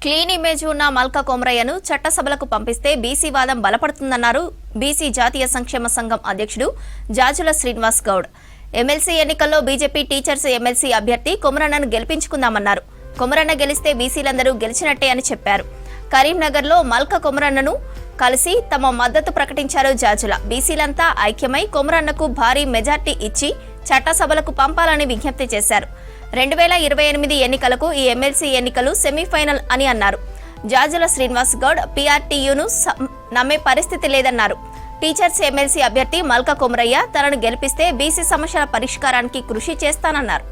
Clean image ఉన్న మల్కా కొమరయ్యను చట్టసభలకు పంపిస్తే BC వాదం బలపడుతుందన్నారు బీసీ జాతీయ సంక్షేమ సంఘం అధ్యక్షుడు జాజుల శ్రీనివాస్ గౌడ్. ఎమ్మెల్సీ ఎన్నికల్లో బీజేపీ టీచర్స్ ఎమ్మెల్సీ అభ్యర్థి కొమరన్నను గెలిపించుకుందామన్నారు. కొమరన్న గెలిస్తే బీసీలందరూ గెలిచినట్టే అని చెప్పారు. కరీంనగర్లో మల్కా కొమరన్నను కలిసి తమ మద్దతు ప్రకటించారు జాజుల. బీసీలంతా ఐక్యమై కొమరన్నకు భారీ మెజార్టీ ఇచ్చి చట్టసభలకు పంపాలని విజ్ఞప్తి చేశారు. 2028 ఎన్నికలకు ఈ ఎమ్మెల్సీ ఎన్నికలు సెమీఫైనల్ అని అన్నారు. జాజుల శ్రీనివాస్ గౌడ్ పీఆర్టీయూను నమ్మే పరిస్థితి లేదన్నారు. టీచర్స్ ఎమ్మెల్సీ అభ్యర్థి మల్కా కొమరయ్య తనను గెలిపిస్తే బీసీ సమస్యల పరిష్కారానికి కృషి చేస్తానన్నారు.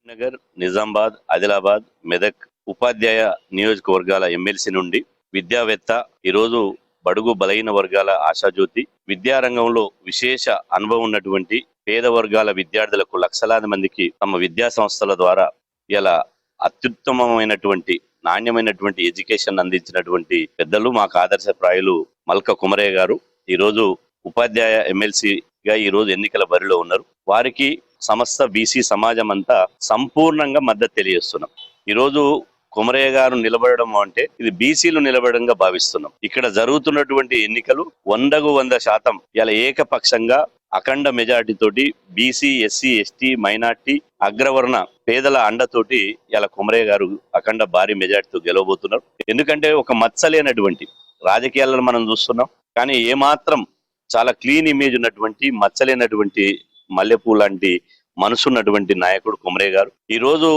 నగర్, నిజామాబాద్, ఆదిలాబాద్, మెదక్ ఉపాధ్యాయ నియోజకవర్గాల ఎమ్మెల్సీ నుండి విద్యావేత్త, ఈరోజు బడుగు బలహీన వర్గాల ఆశాజ్యోతి, విద్యారంగంలో విశేష అనుభవం ఉన్నటువంటి పేద వర్గాల విద్యార్థులకు లక్షలాది మందికి తమ విద్యా సంస్థల ద్వారా ఇలా అత్యుత్తమమైనటువంటి నాణ్యమైనటువంటి ఎడ్యుకేషన్ అందించినటువంటి పెద్దలు, మాకు ఆదర్శప్రాయులు మల్కా కొమరయ్య గారు ఈరోజు ఉపాధ్యాయ ఎమ్మెల్సీగా ఈరోజు ఎన్నికల బరిలో ఉన్నారు. వారికి సమస్త బీసీ సమాజం అంతా సంపూర్ణంగా మద్దతు తెలియజేస్తున్నాం. ఈరోజు కొమరయ్య గారు నిలబడడం అంటే ఇది బీసీలు నిలబడంగా భావిస్తున్నాం. ఇక్కడ జరుగుతున్నటువంటి ఎన్నికలు 100% ఇలా ఏకపక్షంగా అఖండ మెజార్టీ తోటి బీసీ, ఎస్సీ, ఎస్టీ, మైనార్టీ, అగ్రవర్ణ పేదల అండతోటి ఇలా కొమరయ్య గారు అఖండ భారీ మెజార్టీతో గెలవబోతున్నారు. ఎందుకంటే ఒక మచ్చలేనటువంటి రాజకీయాలను మనం చూస్తున్నాం, కానీ ఏమాత్రం చాలా క్లీన్ ఇమేజ్ ఉన్నటువంటి మచ్చలేనటువంటి మల్లెపూ లాంటి మనసున్నటువంటి నాయకుడు కొమరయ్య గారు. ఈరోజు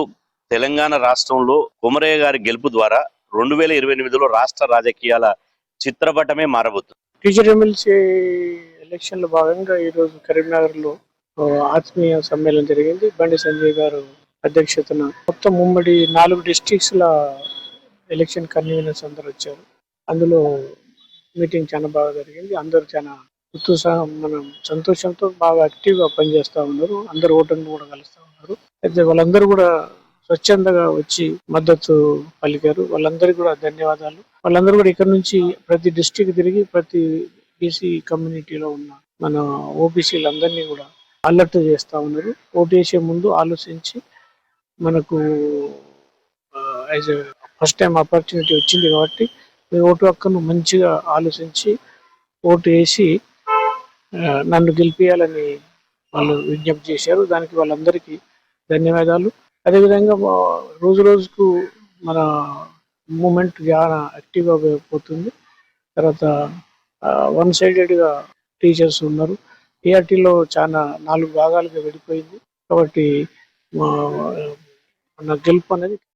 తెలంగాణ రాష్ట్రంలో కొమరయ్య గారి గెలుపు ద్వారా 2028లో రాష్ట్ర రాజకీయాల చిత్రపటమే మారబోతుంది. టీచర్ ఎమ్మెల్సీ ఎలక్షన్ లో భాగంగా ఈరోజు కరీంనగర్ లో ఆత్మీయ సమ్మేళనం జరిగింది. బండి సంజయ్ గారు అధ్యక్షతన మొత్తం ఉమ్మడి 4 డిస్ట్రిక్ట్స్ ల ఎలక్షన్ కన్వీనర్స్ అందరు వచ్చారు. అందులో మీటింగ్ చాలా బాగా జరిగింది. అందరూ చాలా ఉత్సాహం, మనం సంతోషంతో బాగా యాక్టివ్ గా పనిచేస్తా ఉన్నారు. అందరు ఓటర్లు కూడా కలుస్తా ఉన్నారు. అయితే వాళ్ళందరూ కూడా స్వచ్ఛందంగా వచ్చి మద్దతు పలికారు. వాళ్ళందరికీ కూడా ధన్యవాదాలు. వాళ్ళందరూ కూడా ఇక్కడ నుంచి ప్రతి డిస్ట్రిక్ట్ తిరిగి ప్రతి బీసీ కమ్యూనిటీలో ఉన్న మన ఓబీసీలందరినీ కూడా అలర్ట్ చేస్తా ఉన్నారు. ఓటు వేసే ముందు ఆలోచించి, మనకు యాజ్ ఫస్ట్ టైం ఆపర్చునిటీ వచ్చింది కాబట్టి మీ ఓటు హక్కును మంచిగా ఆలోచించి ఓటు వేసి నన్ను గెలిపియాలని వాళ్ళు విజ్ఞప్తి చేశారు. దానికి వాళ్ళందరికీ ధన్యవాదాలు. అదేవిధంగా రోజు రోజుకు మన మూమెంట్ చాలా యాక్టివ్గా పోతుంది. తర్వాత 1 సైడెడ్గా టీచర్స్ ఉన్నారు. ఏఆర్టీలో చాలా 4 భాగాలుగా విడిపోయింది. కాబట్టి మన గెలుపు అనేది